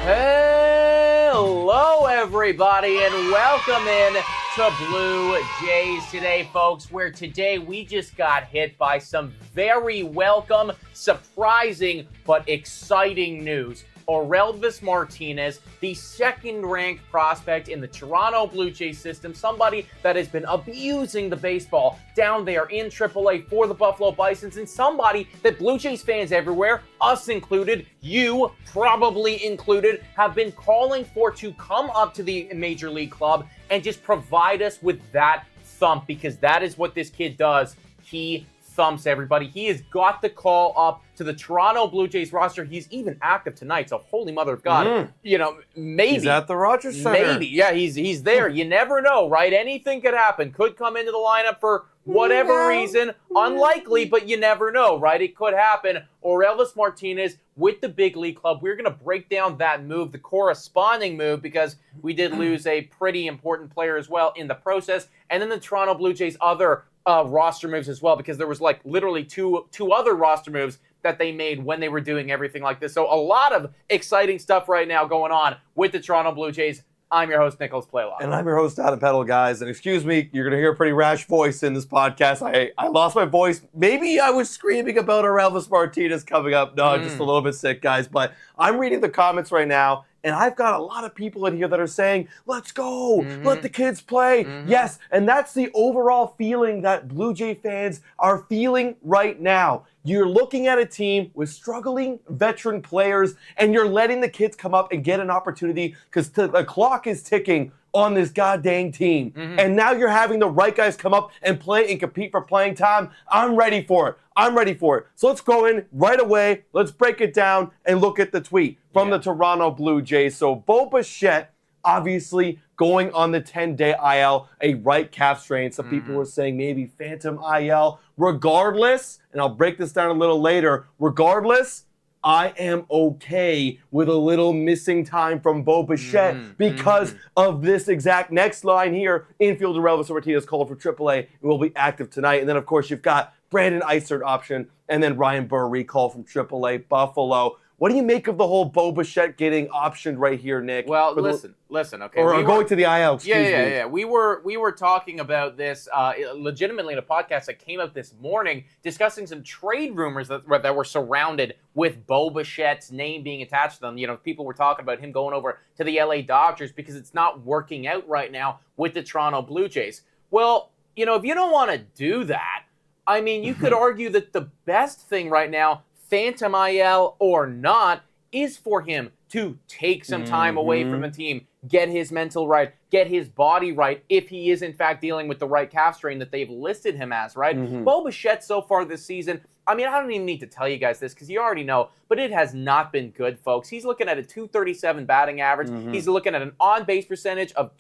Hello, everybody, and welcome in to Blue Jays Today, folks, where today we just got hit by some very welcome, surprising, but exciting news. Orelvis Martinez, the second-ranked prospect in the Toronto Blue Jays system, somebody that has been abusing the baseball down there in AAA for the Buffalo Bisons, and somebody that Blue Jays fans everywhere, us included, you probably included, have been calling for to come up to the Major League club and just provide us with that thump, because that is what this kid does. He thumps everybody. He has got the call up to the Toronto Blue Jays roster. He's even active tonight, so holy mother of God. You know, maybe. He's at the Rogers Center. Maybe. Yeah, he's there. You never know, right? Anything could happen. Could come into the lineup for whatever reason. Unlikely, but you never know, right? It could happen. Orelvis Martinez with the big league club. We're going to break down that move, the corresponding move, because we did lose a pretty important player as well in the process. And then the Toronto Blue Jays' other roster moves as well, because there was like literally two other roster moves that they made when they were doing everything like this. So a lot of exciting stuff right now going on with the Toronto Blue Jays. I'm your host, Nicholas Playlock. And I'm your host, Adam Peddle, guys. And excuse me, you're going to hear a pretty rash voice in this podcast. I lost my voice. Maybe I was screaming about Orelvis Martinez coming up. No, I'm just a little bit sick, guys. But I'm reading the comments right now, and I've got a lot of people in here that are saying, let's go, let the kids play. Yes, and that's the overall feeling that Blue Jay fans are feeling right now. You're looking at a team with struggling veteran players, and you're letting the kids come up and get an opportunity because the clock is ticking on this goddamn team. And now you're having the right guys come up and play and compete for playing time. I'm ready for it. I'm ready for it. So let's go in right away. Let's break it down and look at the tweet from the Toronto Blue Jays. So Bo Bichette, obviously going on the 10-day IL, a right calf strain. Some people were saying maybe phantom IL. Regardless, and I'll break this down a little later, regardless, I am okay with a little missing time from Bo Bichette because of this exact next line here. Infielder Orelvis Martinez called for AAA and will be active tonight. And then, of course, you've got Brandon Eisert option and then Ryan Burr recall from AAA Buffalo. What do you make of the whole Bo Bichette getting optioned right here, Nick? Well, listen, okay. Or going to the IL, excuse me. Yeah. We were talking about this legitimately in a podcast that came out this morning, discussing some trade rumors that were surrounded with Bo Bichette's name being attached to them. You know, people were talking about him going over to the LA Dodgers because it's not working out right now with the Toronto Blue Jays. Well, you know, if you don't want to do that, I mean, you could argue that the best thing right now, phantom IL or not, is for him to take some time away from the team, get his mental right, get his body right, if he is in fact dealing with the right calf strain that they've listed him as, right? Bo Bichette so far this season, I mean, I don't even need to tell you guys this because you already know, but it has not been good, folks. He's looking at a .237 batting average. He's looking at an on-base percentage of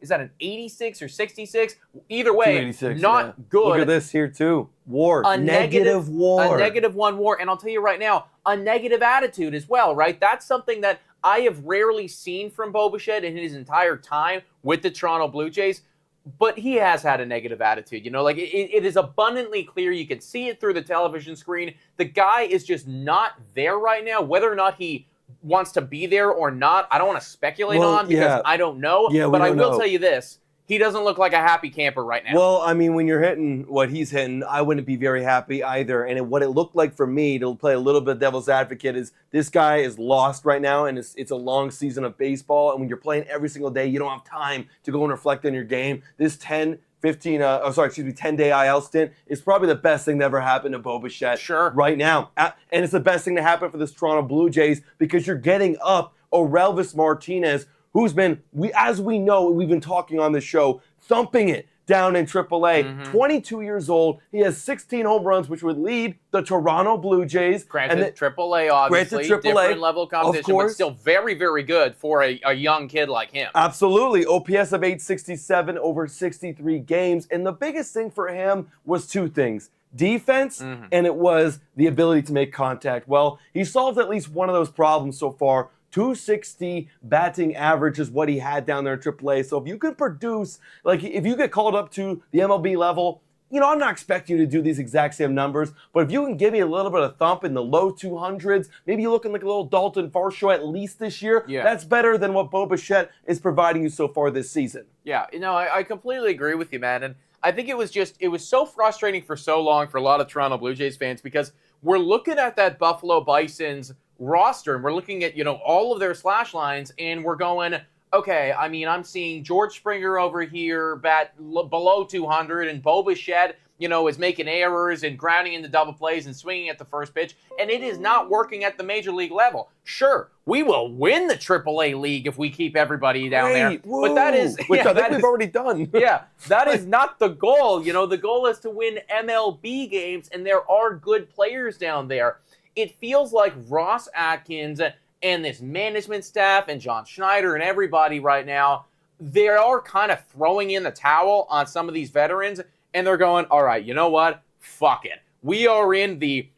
is that an 86 or 66? Either way, not good. Look at this here, too. WAR. A negative WAR. A -1 WAR. And I'll tell you right now, a negative attitude as well, right? That's something that I have rarely seen from Bo Bichette in his entire time with the Toronto Blue Jays. But he has had a negative attitude, you know, like it is abundantly clear. You can see it through the television screen. The guy is just not there right now. Whether or not he wants to be there or not, I don't want to speculate on because I don't know. But I will tell you this. He doesn't look like a happy camper right now. Well, I mean, when you're hitting what he's hitting, I wouldn't be very happy either. And what it looked like for me, to play a little bit of devil's advocate, is this guy is lost right now, and it's a long season of baseball. And when you're playing every single day, you don't have time to go and reflect on your game. This 10-day IL stint is probably the best thing that ever happened to Bo Bichette right now. And it's the best thing to happen for this Toronto Blue Jays because you're getting up Orelvis Martinez, who's been, as we know, we've been talking on the show, thumping it down in AAA. 22 years old. He has 16 home runs, which would lead the Toronto Blue Jays. Granted, AAA, obviously, different level of competition, but still very, very good for a young kid like him. Absolutely. OPS of 867 over 63 games. And the biggest thing for him was two things. Defense, and it was the ability to make contact. Well, he solved at least one of those problems so far. 260 batting average is what he had down there in AAA. So if you can produce, like if you get called up to the MLB level, I'm not expecting you to do these exact same numbers, but if you can give me a little bit of thump in the low 200s, maybe you're looking like a little Dalton Varsho at least this year, that's better than what Bo Bichette is providing you so far this season. Yeah, I completely agree with you, man. And I think it was so frustrating for so long for a lot of Toronto Blue Jays fans because we're looking at that Buffalo Bison's roster and we're looking at, all of their slash lines and we're going, okay, I mean, I'm seeing George Springer over here bat below 200 and Bo Bichette, is making errors and grounding into double plays and swinging at the first pitch, and it is not working at the major league level. Sure, we will win the AAA league if we keep everybody down there, but that is... Which I think we've already done. Yeah, that is not the goal. The goal is to win MLB games, and there are good players down there. It feels like Ross Atkins and this management staff and John Schneider and everybody right now, they are kind of throwing in the towel on some of these veterans, and they're going, all right, you know what? Fuck it. We are in the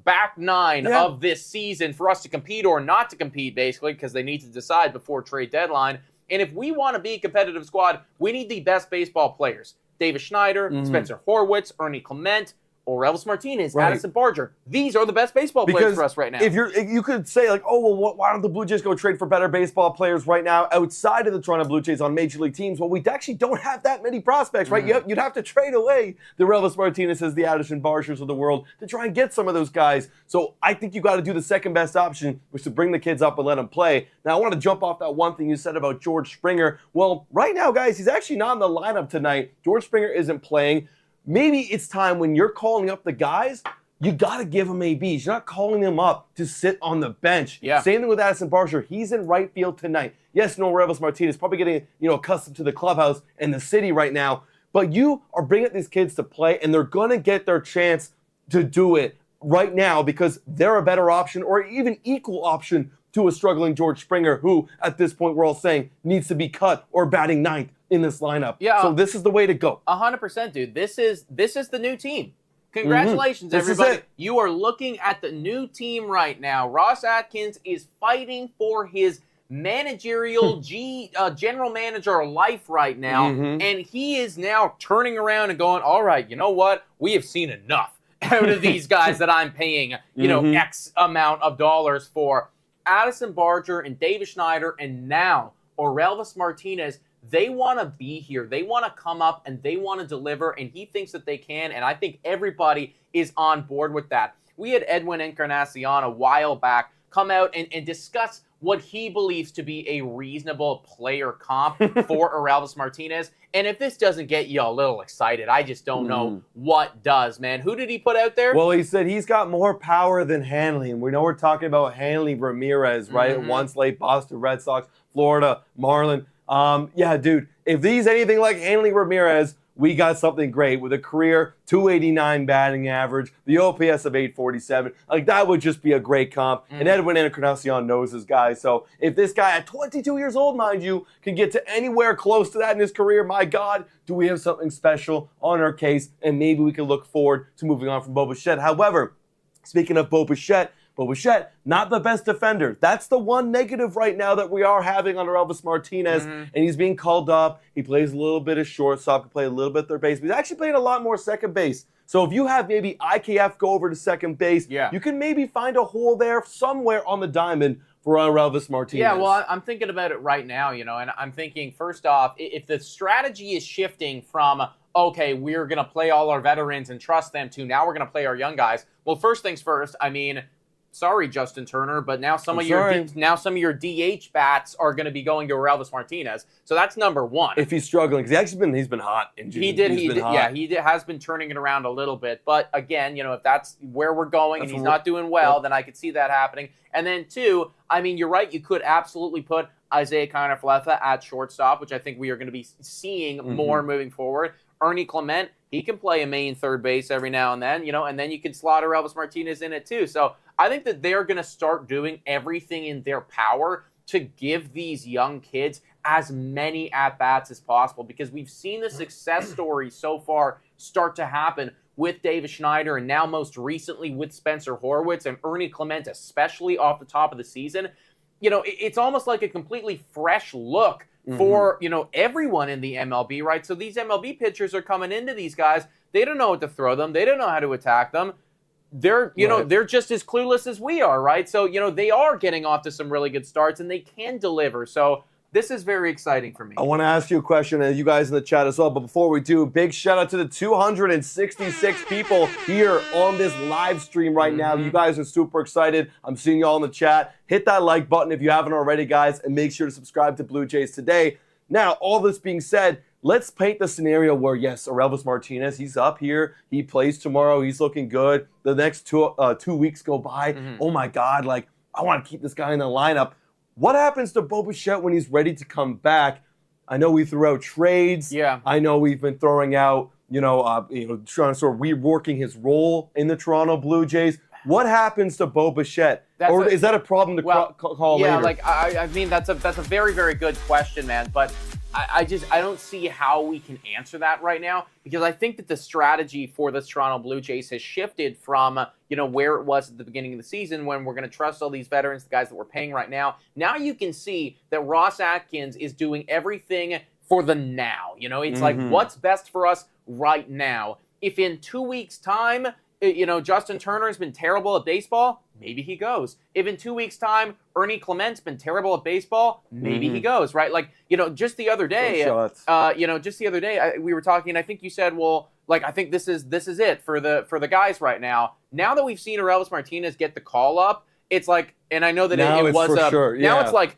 back nine of this season for us to compete or not to compete, basically, because they need to decide before trade deadline. And if we want to be a competitive squad, we need the best baseball players. Davis Schneider, Spencer Horwitz, Ernie Clement, Orelvis Martinez, Addison Barger. These are the best baseball players for us right now. If you could say, like, oh, well, why don't the Blue Jays go trade for better baseball players right now outside of the Toronto Blue Jays on major league teams? Well, we actually don't have that many prospects, right? You'd have to trade away the Orelvis Martinez's, the Addison Bargers of the world to try and get some of those guys. So I think you got to do the second best option, which is to bring the kids up and let them play. Now, I want to jump off that one thing you said about George Springer. Well, right now, guys, he's actually not in the lineup tonight. George Springer isn't playing. Maybe it's time when you're calling up the guys, you got to give them ABs. You're not calling them up to sit on the bench. Yeah. Same thing with Addison Barger. He's in right field tonight. Yes, no Orelvis Martinez, probably getting accustomed to the clubhouse and the city right now. But you are bringing these kids to play, and they're going to get their chance to do it right now because they're a better option or even equal option to a struggling George Springer, who at this point we're all saying needs to be cut or batting ninth in this lineup. Yeah. So this is the way to go. 100%, dude. This is the new team. Congratulations, everybody. You are looking at the new team right now. Ross Atkins is fighting for his managerial general manager life right now, and he is now turning around and going, all right, you know what? We have seen enough out of these guys that I'm paying, X amount of dollars for. Addison Barger and Davis Schneider and now Orelvis Martinez, they want to be here. They want to come up and they want to deliver, and he thinks that they can, and I think everybody is on board with that. We had Edwin Encarnacion a while back come out and discuss what he believes to be a reasonable player comp for Orelvis Martinez. And if this doesn't get you a little excited, I just don't know what does, man. Who did he put out there? Well, he said he's got more power than Hanley. And we know we're talking about Hanley Ramirez, right? Once late Boston Red Sox, Florida, Marlin. Yeah, dude, if he's anything like Hanley Ramirez, we got something great with a career 289 batting average, the OPS of 847. Like, that would just be a great comp. And Edwin Encarnacion knows his guy. So if this guy at 22 years old, mind you, can get to anywhere close to that in his career, my God, do we have something special on our case? And maybe we can look forward to moving on from Bo Bichette. However, speaking of Bo Bichette, not the best defender. That's the one negative right now that we are having on Orelvis Martinez, and he's being called up. He plays a little bit of shortstop, can play a little bit third base, but he's actually playing a lot more second base. So if you have maybe IKF go over to second base, you can maybe find a hole there somewhere on the diamond for Orelvis Martinez. Yeah, well, I'm thinking about it right now, and I'm thinking, first off, if the strategy is shifting from, okay, we're going to play all our veterans and trust them to now we're going to play our young guys. Well, first things first, I mean, sorry, Justin Turner, but now some of your DH bats are going to be going to Orelvis Martinez. So that's number one. If he's struggling, because he's been hot in June. He has been turning it around a little bit. But again, if that's where we're going and he's not doing well, then I could see that happening. And then two, I mean, you're right. You could absolutely put Isaiah Kiner-Falefa at shortstop, which I think we are going to be seeing more moving forward. Ernie Clement, he can play a main third base every now and then, and then you can slot Orelvis Martinez in it too. So I think that they're going to start doing everything in their power to give these young kids as many at-bats as possible, because we've seen the success stories so far start to happen with Davis Schneider and now most recently with Spencer Horwitz and Ernie Clement, especially off the top of the season. It's almost like a completely fresh look for, everyone in the MLB, right? So these MLB pitchers are coming into these guys. They don't know what to throw them. They don't know how to attack them. They're, they're just as clueless as we are, right? So, they are getting off to some really good starts, and they can deliver. So this is very exciting for me. I want to ask you a question, and you guys in the chat as well. But before we do, big shout out to the 266 people here on this live stream right now. You guys are super excited. I'm seeing you all in the chat. Hit that like button if you haven't already, guys, and make sure to subscribe to Blue Jays Today. Now, all this being said, let's paint the scenario where, yes, Orelvis Martinez, he's up here. He plays tomorrow. He's looking good. The next 2 weeks go by. Oh, my God. Like, I want to keep this guy in the lineup. What happens to Bo Bichette when he's ready to come back? I know we threw out trades. Yeah. I know we've been throwing out, trying to sort of reworking his role in the Toronto Blue Jays. What happens to Bo Bichette? Is that a problem to call later? Yeah, I mean, that's a very, very good question, man. But I don't see how we can answer that right now, because I think that the strategy for the Toronto Blue Jays has shifted from, where it was at the beginning of the season when we're going to trust all these veterans, the guys that we're paying right now. Now you can see that Ross Atkins is doing everything for the now. It's like, what's best for us right now? If in 2 weeks' time, Justin Turner has been terrible at baseball, maybe he goes. If in 2 weeks' time, Ernie Clement's been terrible at baseball, maybe he goes, right? Like, just the other day, we were talking, and I think you said, well, like, I think this is it for the guys right now. Now that we've seen Orelvis Martinez get the call up, it's like, and I know that it was now it's like,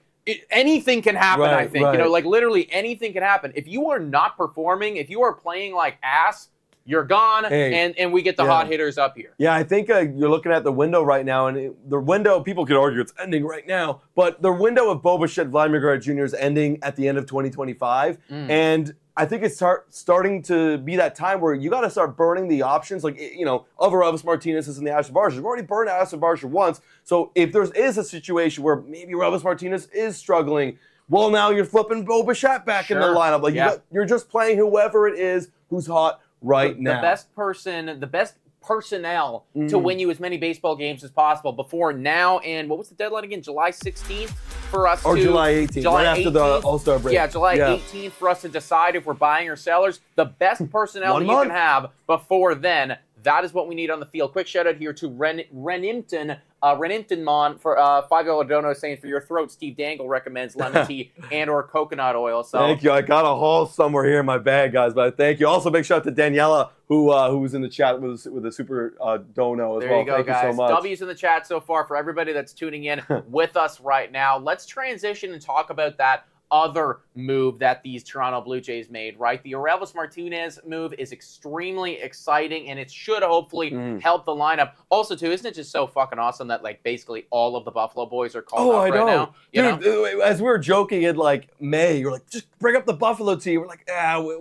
anything can happen, I think. Like, literally anything can happen. If you are not performing, if you are playing like ass, you're gone, and we get the hot hitters up here. Yeah, I think you're looking at the window right now, and the window, people could argue it's ending right now, but the window of Bo Bichette, Vladimir Guerrero Jr. is ending at the end of 2025, and I think it's starting to be that time where you got to start burning the options, like, of Orelvis Martinez and the Ashton Varsha. We've already burned Ashton Varsha once, so if there is a situation where maybe Orelvis Martinez is struggling, well, now you're flipping Bo Bichette back in the lineup. Like, you're just playing whoever it is who's hot right now. The best personnel to win you as many baseball games as possible before now, and what was the deadline again? July 16th for us or July 18th, right after the All-Star break. Yeah, July 18th for us to decide if we're buying or sellers. The best personnel that you can have before then, that is what we need on the field. Quick shout out here to Renington Mon for $5 dono saying, for your throat, Steve Dangle recommends lemon tea and or coconut oil. So thank you. I got a haul somewhere here in my bag, guys, but thank you. Also, big shout out to Daniela, who was in the chat with a super dono as well. There you go, thank guys. you so much. W's in the chat so far for everybody that's tuning in with us right now. Let's transition and talk about that other move that these Toronto Blue Jays made, right? The Orelvis Martinez move is extremely exciting, and it should hopefully help the lineup. Also, too, isn't it just so fucking awesome that, like, basically all of the Buffalo boys are called up right now? Dude, as we were joking in, like, May, you're like, just bring up the Buffalo team. We're like,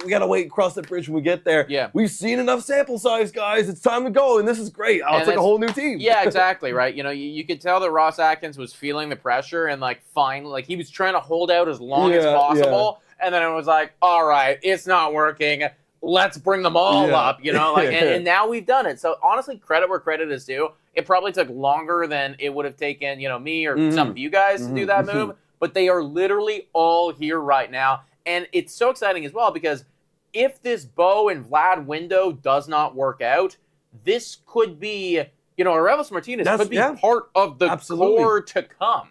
we got to wait and cross that bridge when we get there. Yeah. We've seen enough sample size, guys. It's time to go, and this is great. It's like a whole new team. Yeah, exactly, right? You could tell that Ross Atkins was feeling the pressure and, like, finally, like, he was trying to hold out as long as possible, and then it was like, all right, it's not working. Let's bring them all up, and now we've done it. So honestly, credit where credit is due. It probably took longer than it would have taken, me or some of you guys to do that move, but they are literally all here right now. And it's so exciting as well, because if this Bo and Vlad window does not work out, this could be, Orelvis Martinez could be part of the core to come.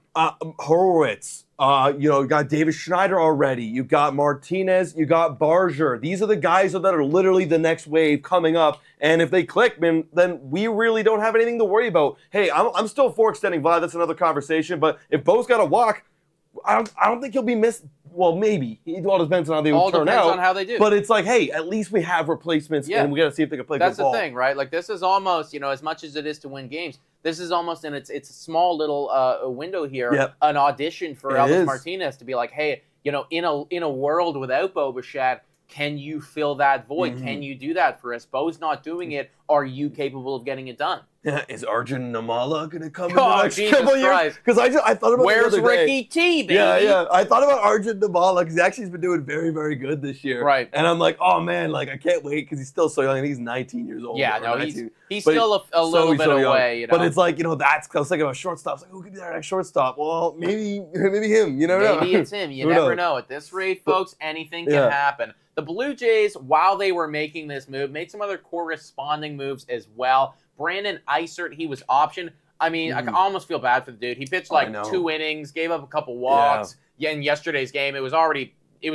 Horowitz. You got David Schneider already. You got Martinez. You got Barger. These are the guys that are literally the next wave coming up. And if they click, man, then we really don't have anything to worry about. Hey, I'm still for extending Vlad. That's another conversation. But if Bo's got to walk, I don't think he'll be missed. Well, maybe. It all depends on how they turn out. All depends on how they do. But it's like, hey, at least we have replacements, and we got to see if they can play good ball. That's the thing, right? Like, this is almost, as much as it is to win games, this is almost, and it's a small little window here, an audition for Orelvis Martinez to be like, hey, in a world without Bo Bichette, can you fill that void? Can you do that for us? Bo's not doing it. Are you capable of getting it done? Yeah, is Arjun Namala going to come in Oh, the next Jesus couple of years? Christ. Because I thought about Where's it the other day. Ricky T, baby? Yeah. I thought about Arjun Namala because he actually has been doing very, very good this year. Right. And I'm like, oh, man, like, I can't wait because he's still so young. And he's 19 years old. Yeah, no, 19. he's still a little bit away. You know? But it's like, that's, I was thinking about shortstops. Like, who could be our next shortstop? Well, maybe him. You never know. Maybe it's him. You never know. At this rate, folks, anything can happen. The Blue Jays, while they were making this move, made some other corresponding moves as well. Brandon Eisert, he was optioned. I mean, I almost feel bad for the dude. He pitched like 2 innings, gave up a couple walks. Yeah, in yesterday's game, it was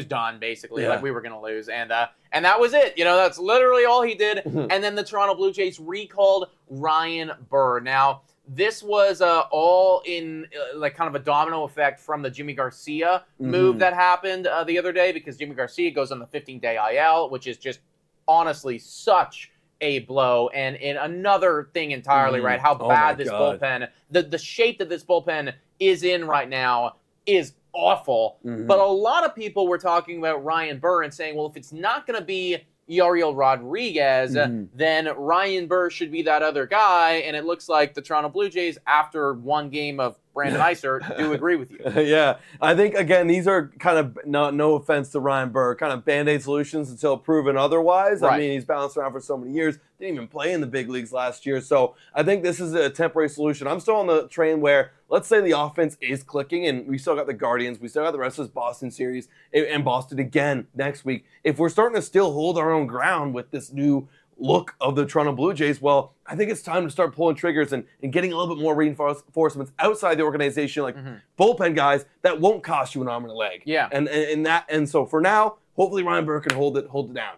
done, basically. Like, we were going to lose. And that was it. That's literally all he did. And then the Toronto Blue Jays recalled Ryan Burr. Now, this was all in like kind of a domino effect from the Jimmy Garcia move that happened the other day, because Jimmy Garcia goes on the 15-day IL, which is just honestly such a blow, and in another thing entirely, right? How bad this bullpen, the shape that this bullpen is in right now is awful. But a lot of people were talking about Ryan Burr and saying, well, if it's not going to be Yariel Rodriguez, then Ryan Burr should be that other guy. And it looks like the Toronto Blue Jays, after one game of Brandon Eisert, do agree with you. Yeah, I think, again, these are kind of, no offense to Ryan Burr, kind of Band-Aid solutions until proven otherwise. Right. I mean, he's bounced around for so many years. Didn't even play in the big leagues last year. So I think this is a temporary solution. I'm still on the train where, let's say the offense is clicking and we still got the Guardians, we still got the rest of this Boston series, and Boston again next week. If we're starting to still hold our own ground with this new look of the Toronto Blue Jays, well, I think it's time to start pulling triggers and getting a little bit more reinforcements outside the organization, like bullpen guys that won't cost you an arm and a leg. Yeah. And so for now, hopefully Ryan Burr can hold it down.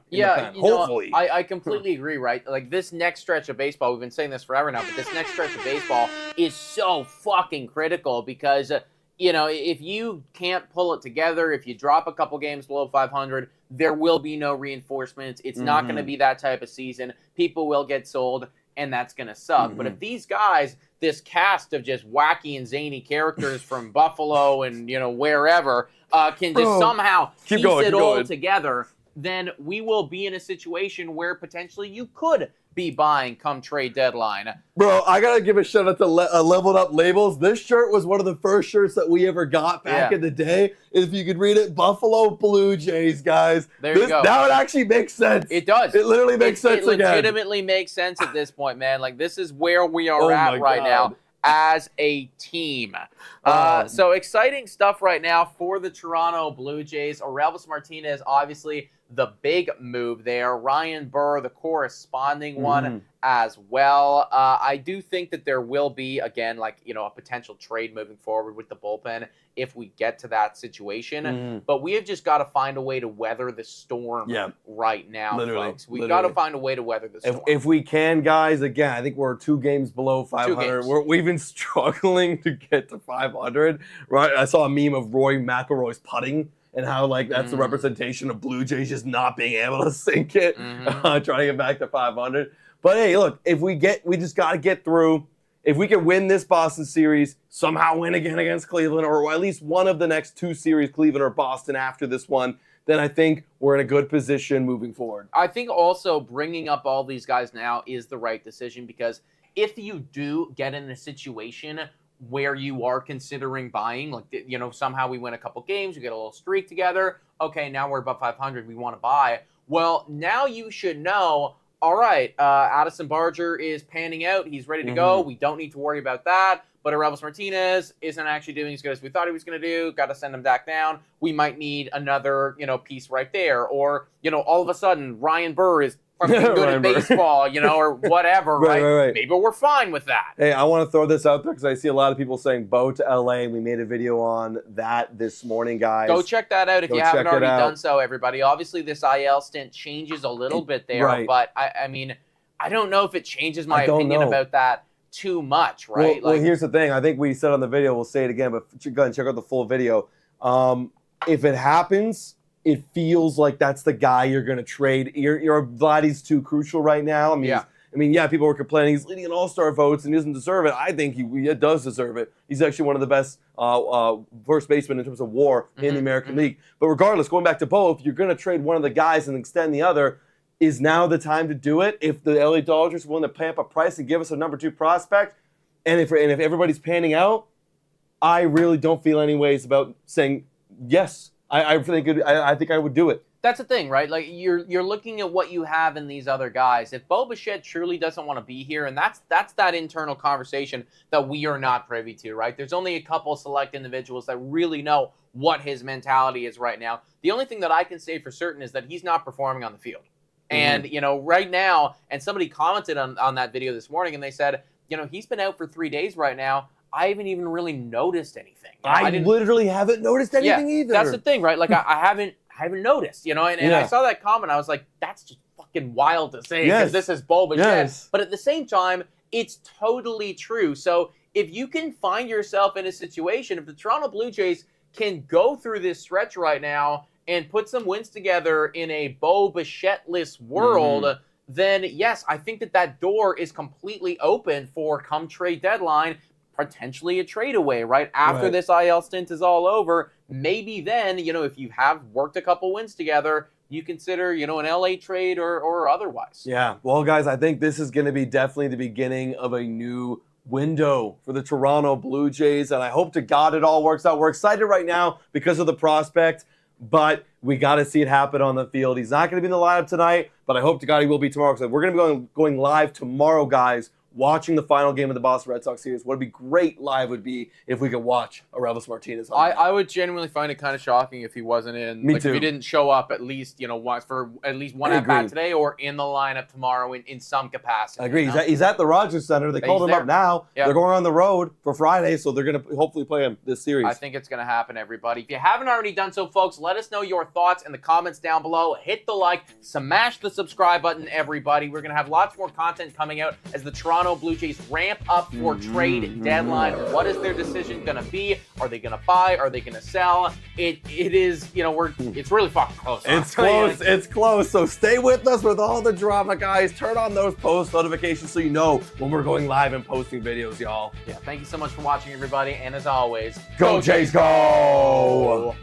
Hopefully. I completely agree, right? Like, this next stretch of baseball, we've been saying this forever now, but this next stretch of baseball is so fucking critical because, if you can't pull it together, if you drop a couple games below 500, there will be no reinforcements. It's not going to be that type of season. People will get sold, and that's going to suck. But if these guys, this cast of just wacky and zany characters from Buffalo and, wherever, can just somehow piece it all together, then we will be in a situation where potentially you could be buying come trade deadline. Bro, I got to give a shout out to Leveled Up Labels. This shirt was one of the first shirts that we ever got back in the day. If you could read it, Buffalo Blue Jays, guys. There you go. Now it actually makes sense. It does. It literally makes sense again. It legitimately makes sense at this point, man. Like, this is where we are at right now as a team. So exciting stuff right now for the Toronto Blue Jays. Orelvis Martinez, obviously the big move there. Ryan Burr, the corresponding one as well. I do think that there will be, again, like, a potential trade moving forward with the bullpen if we get to that situation. But we have just got to find a way to weather the storm right now, folks. We've got to find a way to weather the storm. If we can, guys, again, I think we're 2 games below 500. We've been struggling to get to 500. Right? I saw a meme of Roy McIlroy's putting and how, like, that's the representation of Blue Jays just not being able to sink it, trying to get back to 500. But hey, look, we just got to get through. If we can win this Boston series, somehow win again against Cleveland, or at least one of the next 2 series, Cleveland or Boston after this one, then I think we're in a good position moving forward. I think also bringing up all these guys now is the right decision, because if you do get in a situation where you are considering buying, like, somehow we win a couple games, we get a little streak together, okay, now we're above 500, we want to buy. Well, now you should know, all right, Addison Barger is panning out, he's ready to go, we don't need to worry about that, but Orelvis Martinez isn't actually doing as good as we thought he was going to do, got to send him back down, we might need another, piece right there, or, all of a sudden, Ryan Burr is fucking good at baseball, or whatever, right? Maybe we're fine with that. Hey, I want to throw this out there because I see a lot of people saying Bo to LA, and we made a video on that this morning, guys. Go check that out if you haven't already done so, everybody. Obviously, this IL stint changes a little bit there, but I mean, I don't know if it changes my opinion about that too much, right? Well, here's the thing. I think we said on the video, we'll say it again, but go ahead and check out the full video. If it happens, it feels like that's the guy you're going to trade. You're glad he's too crucial right now. I mean, people were complaining he's leading in all-star votes and he doesn't deserve it. I think he does deserve it. He's actually one of the best first basemen in terms of WAR in the American League. But regardless, going back to Bo, if you're going to trade one of the guys and extend the other, is now the time to do it. If the LA Dodgers are willing to pay up a price and give us a number 2 prospect, and if everybody's panning out, I really don't feel any ways about saying yes. I think I would do it. That's the thing, right? Like you're looking at what you have in these other guys. If Bo Bichette truly doesn't want to be here, and that's that internal conversation that we are not privy to, right? There's only a couple select individuals that really know what his mentality is right now. The only thing that I can say for certain is that he's not performing on the field. And, right now, and somebody commented on that video this morning, and they said, he's been out for 3 days right now. I haven't even really noticed anything. I literally haven't noticed anything either. That's the thing, right? Like, I haven't noticed, and I saw that comment. I was like, that's just fucking wild to say because this is Bo Bichette. Yes. But at the same time, it's totally true. So if you can find yourself in a situation, if the Toronto Blue Jays can go through this stretch right now and put some wins together in a Bo Bichette-less world, then yes, I think that door is completely open for come trade deadline, potentially a trade away, right? After this IL stint is all over, maybe then, if you have worked a couple wins together, you consider, an LA trade or otherwise. Yeah. Well, guys, I think this is going to be definitely the beginning of a new window for the Toronto Blue Jays, and I hope to God it all works out. We're excited right now because of the prospect, but we got to see it happen on the field. He's not going to be in the lineup tonight, but I hope to God he will be tomorrow, because we're going to be going live tomorrow, guys, watching the final game of the Boston Red Sox series. What would be great live would be if we could watch Orelvis Martinez. I would genuinely find it kind of shocking if he wasn't in. Me too. If he didn't show up at least, for at least one at bat today or in the lineup tomorrow in some capacity. I agree. He's at the Rogers Center. They called him up now. Yeah. They're going on the road for Friday, so they're going to hopefully play him this series. I think it's going to happen, everybody. If you haven't already done so, folks, let us know your thoughts in the comments down below. Hit the like, smash the subscribe button, everybody. We're going to have lots more content coming out as the Toronto Blue Jays ramp up for trade deadline. What is their decision going to be? Are they going to buy? Are they going to sell? It is, it's really fucking close. It's close. It's close. So stay with us with all the drama, guys. Turn on those post notifications so you know when we're going live and posting videos, y'all. Yeah. Thank you so much for watching, everybody. And as always, go Jays, go!